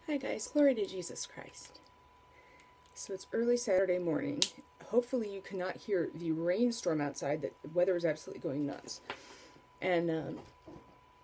Hi guys, glory to Jesus Christ. So it's early Saturday morning. Hopefully you cannot hear the rainstorm outside. The weather is absolutely going nuts. And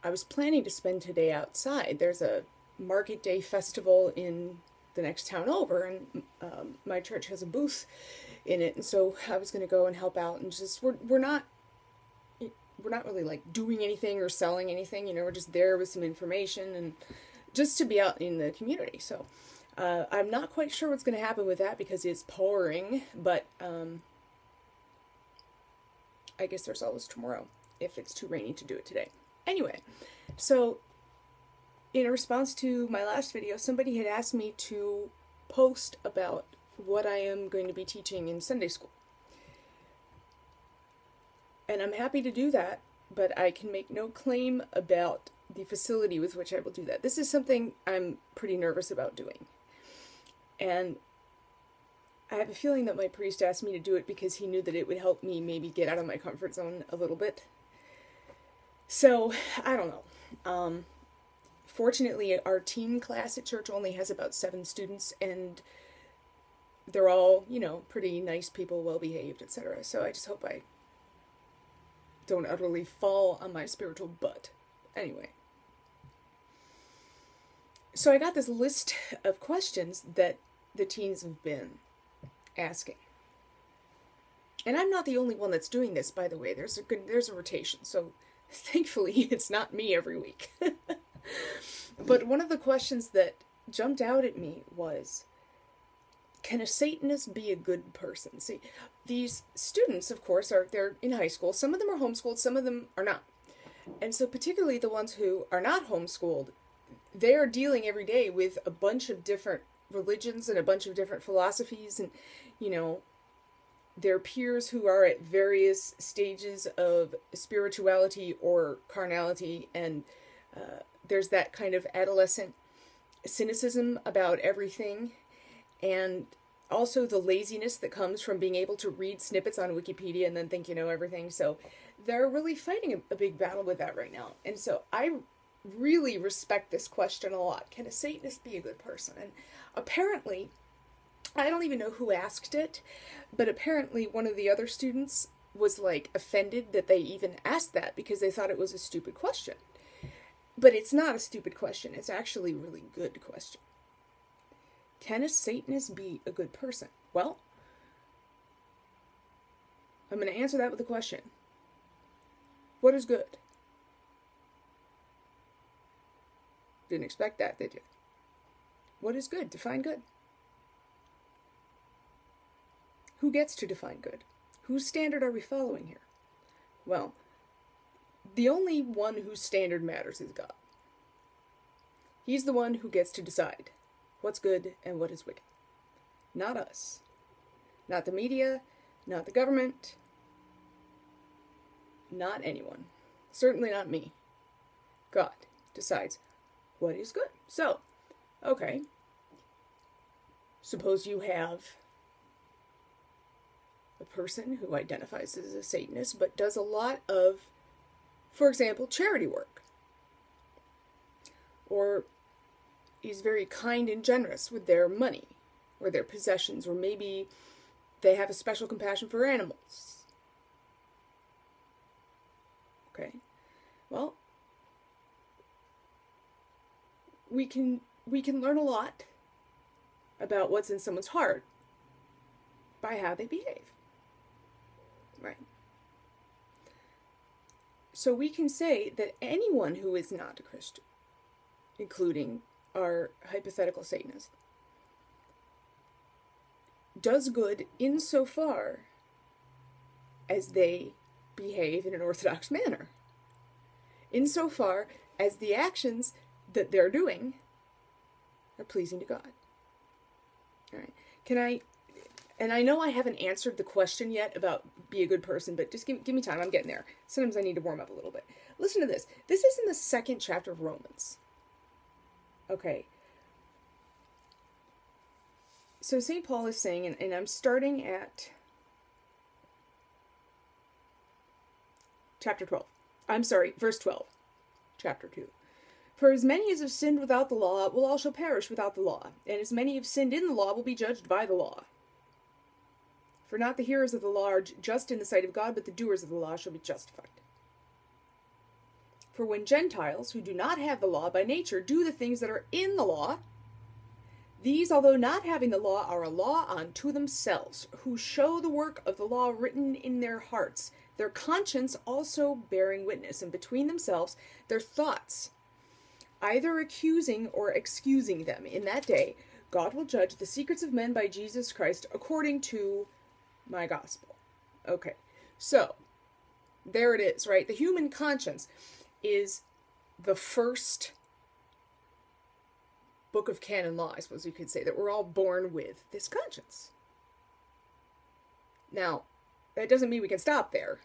I was planning to spend today outside. There's a Market Day festival in the next town over, and my church has a booth in it. And so I was going to go and help out. And just we're not really like doing anything or selling anything. We're just there with some information and just to be out in the community. So I'm not quite sure what's going to happen with that because it's pouring, but I guess there's always tomorrow if it's too rainy to do it today. Anyway, so in response to my last video, somebody had asked me to post about what I am going to be teaching in Sunday school. And I'm happy to do that, but I can make no claim about the facility with which I will do that. This is something I'm pretty nervous about doing. And I have a feeling that my priest asked me to do it because he knew that it would help me maybe get out of my comfort zone a little bit. So, I don't know. Fortunately, our teen class at church only has about 7 students, and they're all, pretty nice people, well-behaved, etc. So I just hope I don't utterly fall on my spiritual butt. Anyway. So I got this list of questions that the teens have been asking. And I'm not the only one that's doing this, by the way. There's a rotation. So thankfully it's not me every week. But one of the questions that jumped out at me was, can a Satanist be a good person? See, these students, of course, they're in high school. Some of them are homeschooled, some of them are not. And so particularly the ones who are not homeschooled, they are dealing every day with a bunch of different religions and a bunch of different philosophies and, their peers who are at various stages of spirituality or carnality, and there's that kind of adolescent cynicism about everything, and also the laziness that comes from being able to read snippets on Wikipedia and then think you know everything. So they're really fighting a big battle with that right now. And so I really respect this question a lot. Can a Satanist be a good person? And apparently, I don't even know who asked it, but apparently one of the other students was like offended that they even asked that because they thought it was a stupid question. But it's not a stupid question. It's actually a really good question. Can a Satanist be a good person? Well, I'm going to answer that with a question. What is good? Didn't expect that, did you? What is good? Define good. Who gets to define good? Whose standard are we following here? Well, the only one whose standard matters is God. He's the one who gets to decide what's good and what is wicked. Not us. Not the media, not the government, not anyone. Certainly not me. God decides what is good. So, okay. Suppose you have a person who identifies as a Satanist but does a lot of, for example, charity work. Or is very kind and generous with their money or their possessions, or maybe they have a special compassion for animals. Okay. Well, we can learn a lot about what's in someone's heart by how they behave. Right. So we can say that anyone who is not a Christian, including our hypothetical Satanist, does good insofar as they behave in an orthodox manner, insofar as the actions that they're doing are pleasing to God. All right. And I know I haven't answered the question yet about be a good person, but just give me time. I'm getting there. Sometimes I need to warm up a little bit. Listen to this. This is in the 2nd chapter of Romans. Okay. So St. Paul is saying, and I'm starting at chapter 12. I'm sorry, verse 12. Chapter 2. For as many as have sinned without the law will also perish without the law, and as many have sinned in the law will be judged by the law. For not the hearers of the law are just in the sight of God, but the doers of the law shall be justified. For when Gentiles, who do not have the law by nature, do the things that are in the law, these, although not having the law, are a law unto themselves, who show the work of the law written in their hearts, their conscience also bearing witness, and between themselves their thoughts, either accusing or excusing them. In that day God will judge the secrets of men by Jesus Christ according to my gospel. Okay, so there it is, right? The human conscience is the first book of canon law, I suppose you could say, that we're all born with this conscience. Now, that doesn't mean we can stop there,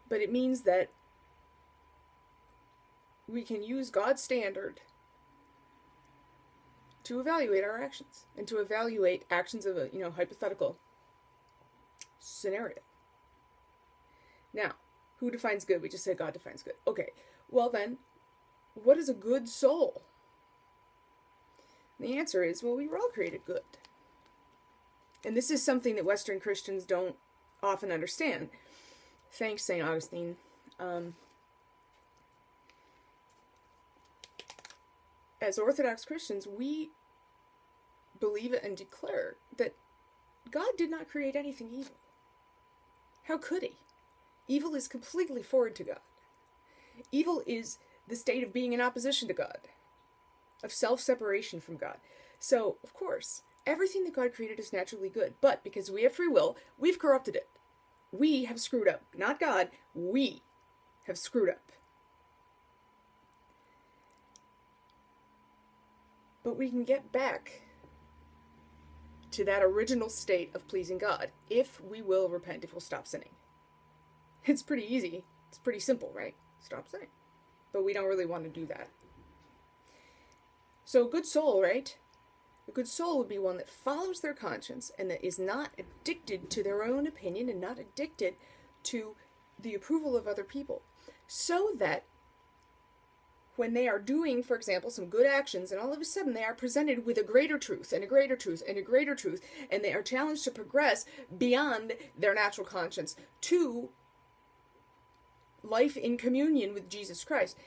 but it means that we can use God's standard to evaluate our actions and to evaluate actions of a, hypothetical scenario. Now, who defines good? We just said God defines good. Okay, well then, what is a good soul? And the answer is, well, we were all created good. And this is something that Western Christians don't often understand. Thanks, St. Augustine. As Orthodox Christians, we believe and declare that God did not create anything evil. How could he? Evil is completely foreign to God. Evil is the state of being in opposition to God, of self-separation from God. So, of course, everything that God created is naturally good, but because we have free will, we've corrupted it. We have screwed up. Not God, we have screwed up. But we can get back to that original state of pleasing God if we will repent, if we'll stop sinning. It's pretty easy. It's pretty simple, right? Stop sinning. But we don't really want to do that. So a good soul, right? A good soul would be one that follows their conscience and that is not addicted to their own opinion and not addicted to the approval of other people. So that when they are doing, for example, some good actions, and all of a sudden they are presented with a greater truth, and a greater truth, and a greater truth, and they are challenged to progress beyond their natural conscience to life in communion with Jesus Christ.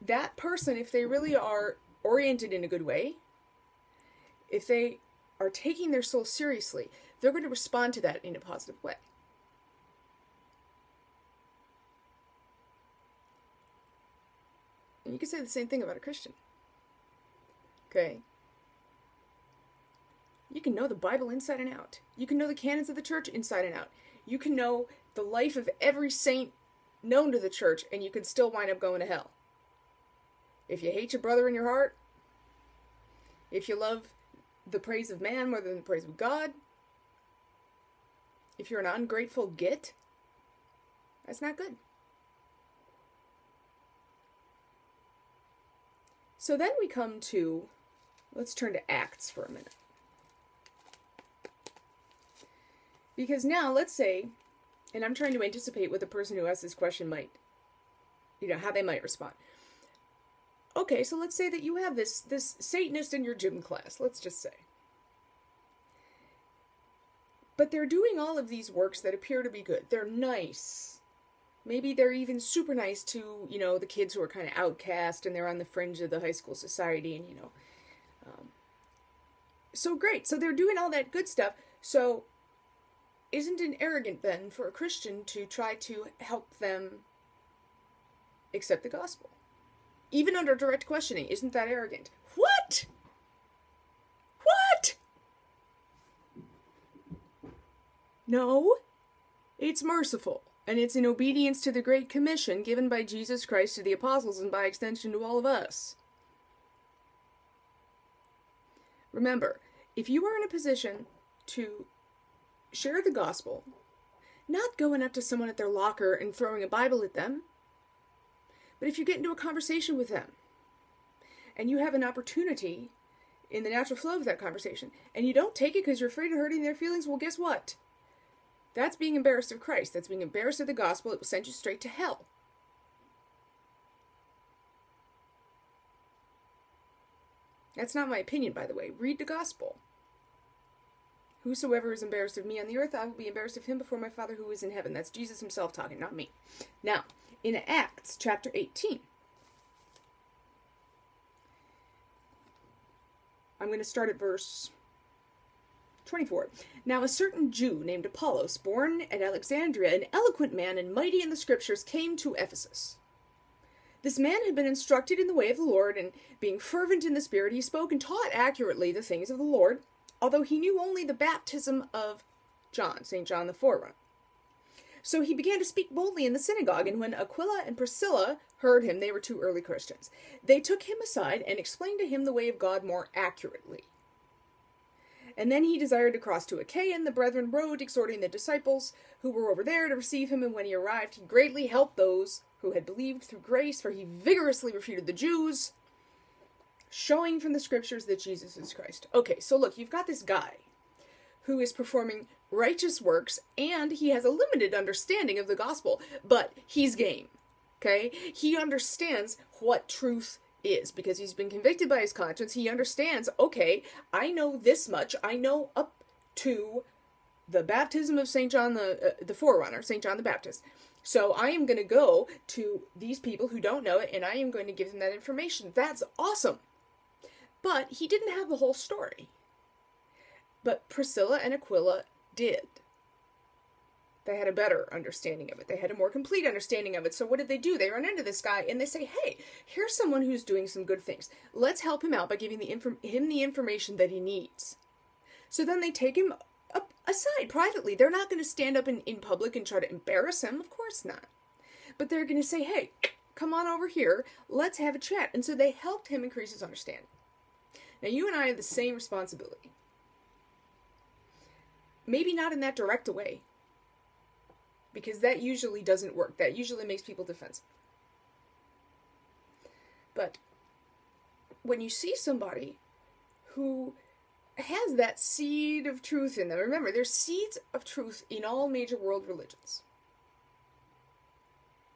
That person, if they really are oriented in a good way, if they are taking their soul seriously, they're going to respond to that in a positive way. And you can say the same thing about a Christian. Okay? You can know the Bible inside and out. You can know the canons of the church inside and out. You can know the life of every saint known to the church, and you could still wind up going to hell. If you hate your brother in your heart, if you love the praise of man more than the praise of God, if you're an ungrateful git, that's not good. So then we come to, let's turn to Acts for a minute. Because now, let's say, and I'm trying to anticipate what the person who asked this question might, how they might respond. Okay, so let's say that you have this Satanist in your gym class, let's just say. But they're doing all of these works that appear to be good. They're nice. Maybe they're even super nice to, the kids who are kind of outcast and they're on the fringe of the high school society and, so great. So they're doing all that good stuff. So isn't it arrogant then for a Christian to try to help them accept the gospel? Even under direct questioning, isn't that arrogant? What? What? No, it's merciful. And it's in obedience to the Great Commission given by Jesus Christ to the apostles and by extension to all of us. Remember, if you are in a position to share the gospel, not going up to someone at their locker and throwing a Bible at them, but if you get into a conversation with them and you have an opportunity in the natural flow of that conversation and you don't take it because you're afraid of hurting their feelings, well, guess what? That's being embarrassed of Christ. That's being embarrassed of the gospel. It will send you straight to hell. That's not my opinion, by the way. Read the gospel. Whosoever is embarrassed of me on the earth, I will be embarrassed of him before my Father who is in heaven. That's Jesus himself talking, not me. Now, in Acts chapter 18, I'm going to start at verse 24. Now a certain Jew named Apollos, born at Alexandria, an eloquent man and mighty in the scriptures, came to Ephesus. This man had been instructed in the way of the Lord, and being fervent in the Spirit, he spoke and taught accurately the things of the Lord, although he knew only the baptism of John, St. John the Forerunner. So he began to speak boldly in the synagogue, and when Aquila and Priscilla heard him, they were two early Christians, they took him aside and explained to him the way of God more accurately. And then he desired to cross to Achaia, and the brethren wrote, exhorting the disciples who were over there to receive him, and when he arrived, he greatly helped those who had believed through grace, for he vigorously refuted the Jews, showing from the scriptures that Jesus is Christ. Okay, so look, you've got this guy who is performing righteous works, and he has a limited understanding of the gospel, but he's game, okay? He understands what truth is, because he's been convicted by his conscience. He understands, okay, I know this much. I know up to the baptism of St. John the Forerunner, St. John the Baptist. So I am going to go to these people who don't know it, and I am going to give them that information. That's awesome. But he didn't have the whole story. But Priscilla and Aquila did. They had a better understanding of it. They had a more complete understanding of it. So what did they do? They run into this guy and they say, hey, here's someone who's doing some good things. Let's help him out by giving him the information that he needs. So then they take him up aside privately. They're not going to stand up in public and try to embarrass him. Of course not. But they're going to say, hey, come on over here. Let's have a chat. And so they helped him increase his understanding. Now, you and I have the same responsibility. Maybe not in that direct a way, because that usually doesn't work. That usually makes people defensive. But when you see somebody who has that seed of truth in them, remember, there's seeds of truth in all major world religions.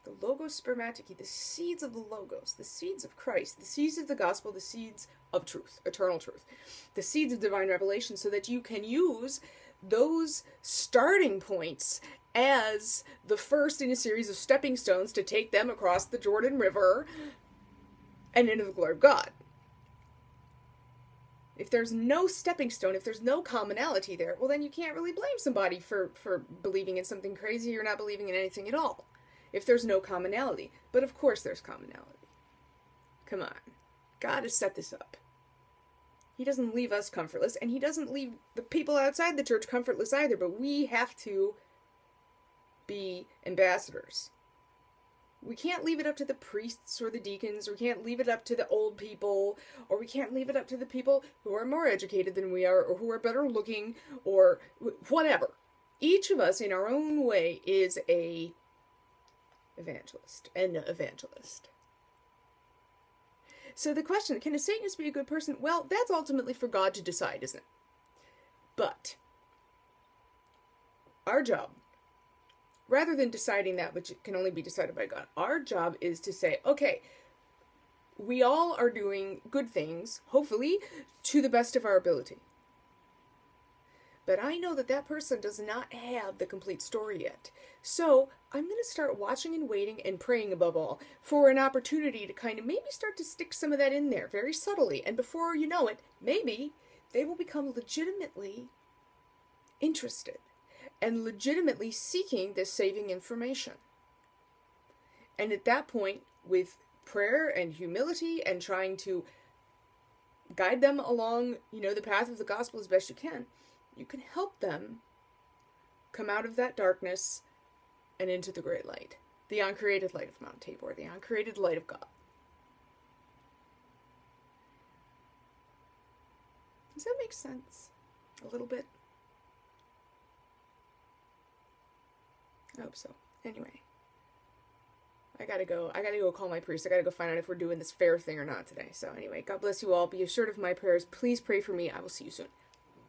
The logos spermatiki, the seeds of the logos, the seeds of Christ, the seeds of the gospel, the seeds of truth, eternal truth, the seeds of divine revelation, so that you can use those starting points as the first in a series of stepping stones to take them across the Jordan River and into the glory of God. If there's no stepping stone, if there's no commonality there, well, then you can't really blame somebody for believing in something crazy or not believing in anything at all, if there's no commonality. But of course there's commonality. Come on. God has set this up. He doesn't leave us comfortless, and he doesn't leave the people outside the church comfortless either, but we have to be ambassadors. We can't leave it up to the priests or the deacons, or we can't leave it up to the old people, or we can't leave it up to the people who are more educated than we are, or who are better looking, or whatever. Each of us in our own way is an evangelist. So the question, can a Satanist be a good person? Well, that's ultimately for God to decide, isn't it? But our job, rather than deciding that which can only be decided by God, our job is to say, okay, we all are doing good things, hopefully, to the best of our ability. But I know that that person does not have the complete story yet. So I'm going to start watching and waiting and praying above all for an opportunity to kind of maybe start to stick some of that in there very subtly. And before you know it, maybe they will become legitimately interested and legitimately seeking this saving information. And at that point, with prayer and humility and trying to guide them along, the path of the gospel as best you can help them come out of that darkness and into the great light, the uncreated light of Mount Tabor, the uncreated light of God. Does that make sense? A little bit? I hope so. Anyway, I gotta go call my priest. I gotta go find out if we're doing this fair thing or not today. So anyway, God bless you all. Be assured of my prayers. Please pray for me. I will see you soon.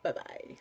Bye-bye.